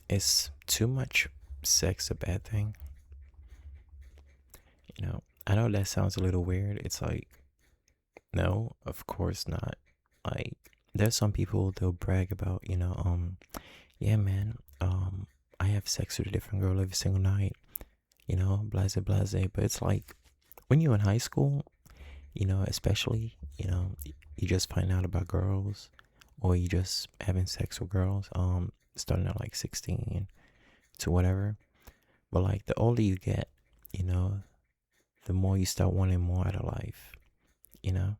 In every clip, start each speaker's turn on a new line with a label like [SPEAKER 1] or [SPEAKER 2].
[SPEAKER 1] Is too much sex a bad thing? I know that sounds a little weird. It's like, no, of course not. Like, there's some people they'll brag about, yeah, man, I have sex with a different girl every single night, blase blase. But it's like when you're in high school, especially, you just find out about girls or you just having sex with girls, starting at like 16 to whatever. But like the older you get, you know, the more you start wanting more out of life, you know?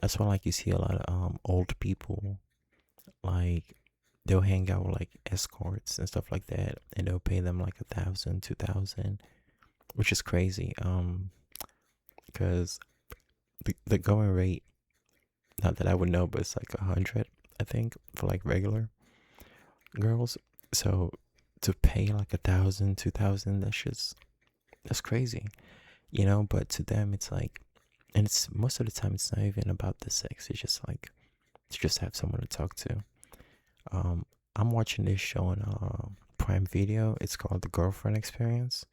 [SPEAKER 1] That's why like you see a lot of old people like they'll hang out with like escorts and stuff like that and they'll pay them like 1,000, 2,000, which is crazy. Because the going rate, not that I would know, but it's like 100, I think, for like regular girls. So to pay like 1,000, 2,000, that's crazy, but to them it's like, and it's most of the time it's not even about the sex. It's just like to just have someone to talk to. um I'm watching this show on Prime Video. It's called The Girlfriend Experience.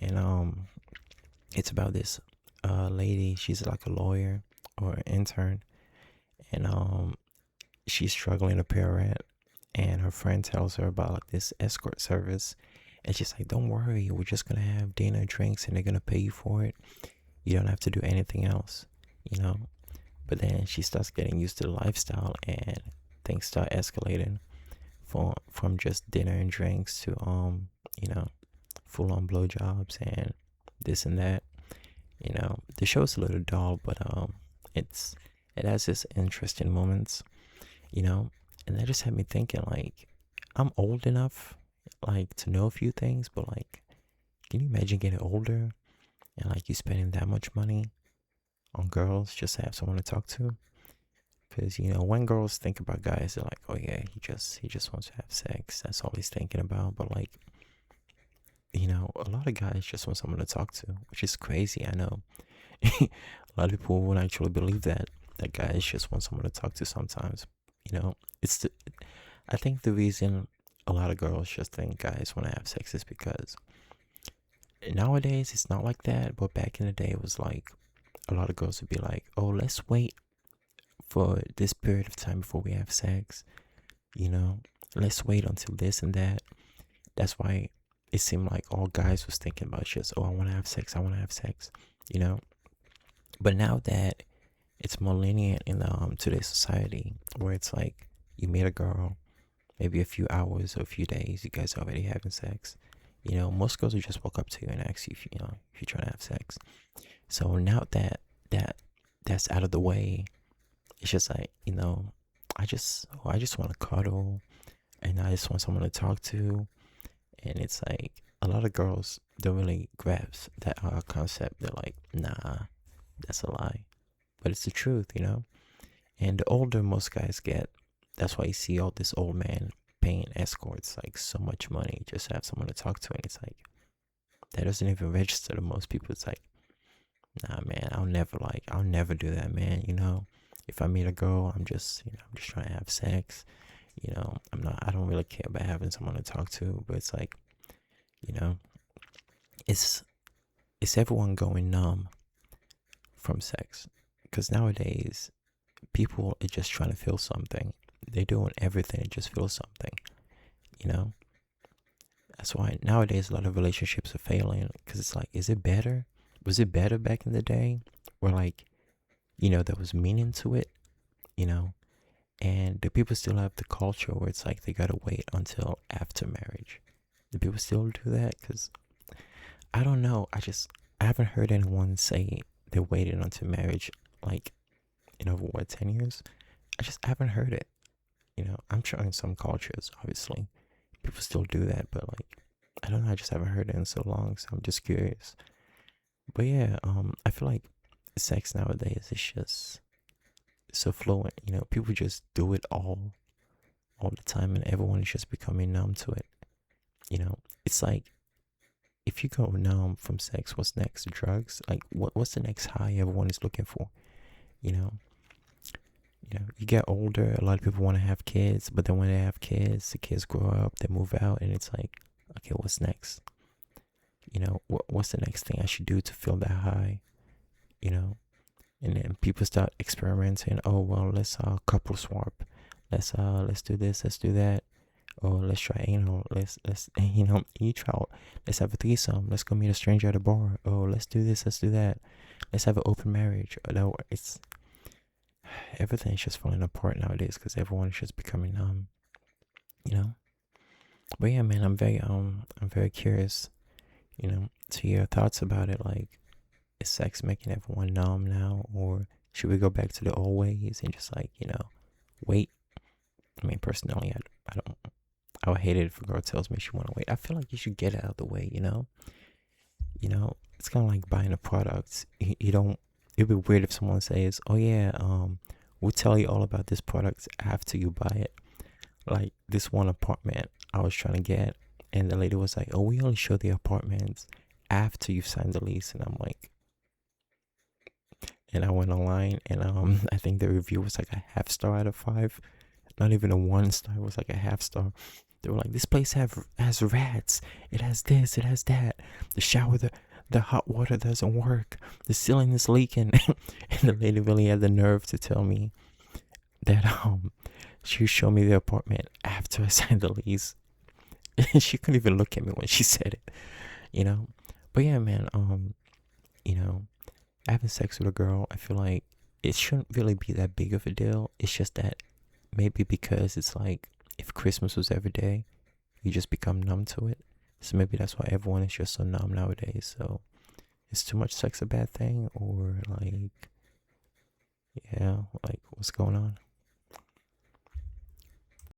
[SPEAKER 1] And it's about this lady. She's like a lawyer or an intern. And she's struggling to pay rent, and her friend tells her about like this escort service, and she's like, don't worry, we're just gonna have dinner and drinks and they're gonna pay you for it. You don't have to do anything else, you know but then she starts getting used to the lifestyle, and things start escalating from just dinner and drinks to you know full on blowjobs and this and that. The show's a little dull, but it's it has this interesting moments, you know and that just had me thinking, like, I'm old enough like to know a few things, but like, can you imagine getting older and like you spending that much money on girls just to have someone to talk to? Because when girls think about guys, they're like, oh yeah, he just wants to have sex. That's all he's thinking about. But like, a lot of guys just want someone to talk to, which is crazy. I know. A lot of people won't actually believe that guys just want someone to talk to sometimes. It's the I think the reason a lot of girls just think guys want to have sex is because nowadays it's not like that. But back in the day, it was like a lot of girls would be like, oh, let's wait for this period of time before we have sex. You know, let's wait until this and that. That's why it seemed like all guys was thinking about just, oh, I want to have sex. I want to have sex. You know, but now that it's more lenient in today's society, where it's like you meet a girl, maybe a few hours or a few days, you guys already having sex. Most girls will just walk up to you and ask you if you're trying to have sex. So now that's out of the way, it's just like, I just want to cuddle, and I just want someone to talk to. And it's like a lot of girls don't really grasp that concept. They're like, nah, that's a lie. But it's the truth. And the older most guys get, that's why you see all this old man paying escorts like so much money just to have someone to talk to. And it's like, that doesn't even register to most people. It's like, nah, man, I'll never do that, man. If I meet a girl, I'm just trying to have sex. I don't really care about having someone to talk to. But it's like, you know, it's it's everyone going numb from sex, because nowadays people are just trying to feel something. They're doing everything to just feel something. You know, that's why nowadays a lot of relationships are failing, because it's like, is it better? Was it better back in the day, where like, there was meaning to it, you know? And do people still have the culture where it's like they gotta wait until after marriage? Do people still do that? Because I don't know. I haven't heard anyone say they're waiting until marriage, like in over what, 10 years. I haven't heard it. I'm sure in some cultures, obviously, people still do that, but like, I don't know. I just haven't heard it in so long, so I'm just curious. But yeah, I feel like sex nowadays is just so fluent. People just do it all the time, and everyone is just becoming numb to it. It's like, if you go numb from sex, what's next? Drugs? Like, what's the next high everyone is looking for? You know, You know, you get older, a lot of people want to have kids, but then when they have kids, the kids grow up, they move out, and it's like, okay, what's next? You know, what's the next thing I should do to feel that high? You know, and then people start experimenting. Oh well, let's couple swap. Let's do this, let's do that. Or let's try anal. Let's you know, eat out. Let's have a threesome. Let's go meet a stranger at a bar. Oh, let's do this, let's do that. Let's have an open marriage. No, it's everything's just falling apart nowadays because everyone is just becoming you know. But yeah, man, I'm very curious, you know, to your thoughts about it. Like, is sex making everyone numb now, or should we go back to the old ways and just like, you know, wait? I mean, personally, I don't. I would hate it if a girl tells me she want to wait. I feel like you should get it out of the way, you know. You know, it's kind of like buying a product. You don't. It'd be weird if someone says, "Oh yeah, we'll tell you all about this product after you buy it." Like this one apartment I was trying to get, and the lady was like, "Oh, we only show the apartments after you sign the lease," and I'm like, and I went online, and I think the review was like a half star out of 5, not even a 1 star. It was like a half star. They were like, "This place has rats. It has this. It has that. The shower, the hot water doesn't work. The ceiling is leaking." And the lady really had the nerve to tell me that she showed me the apartment after I signed the lease. She couldn't even look at me when she said it, you know. But yeah, man, you know, having sex with a girl, I feel like it shouldn't really be that big of a deal. It's just that maybe because it's like if Christmas was every day, you just become numb to it. So maybe that's why everyone is just so numb nowadays. So is too much sex a bad thing, or like, yeah, like what's going on?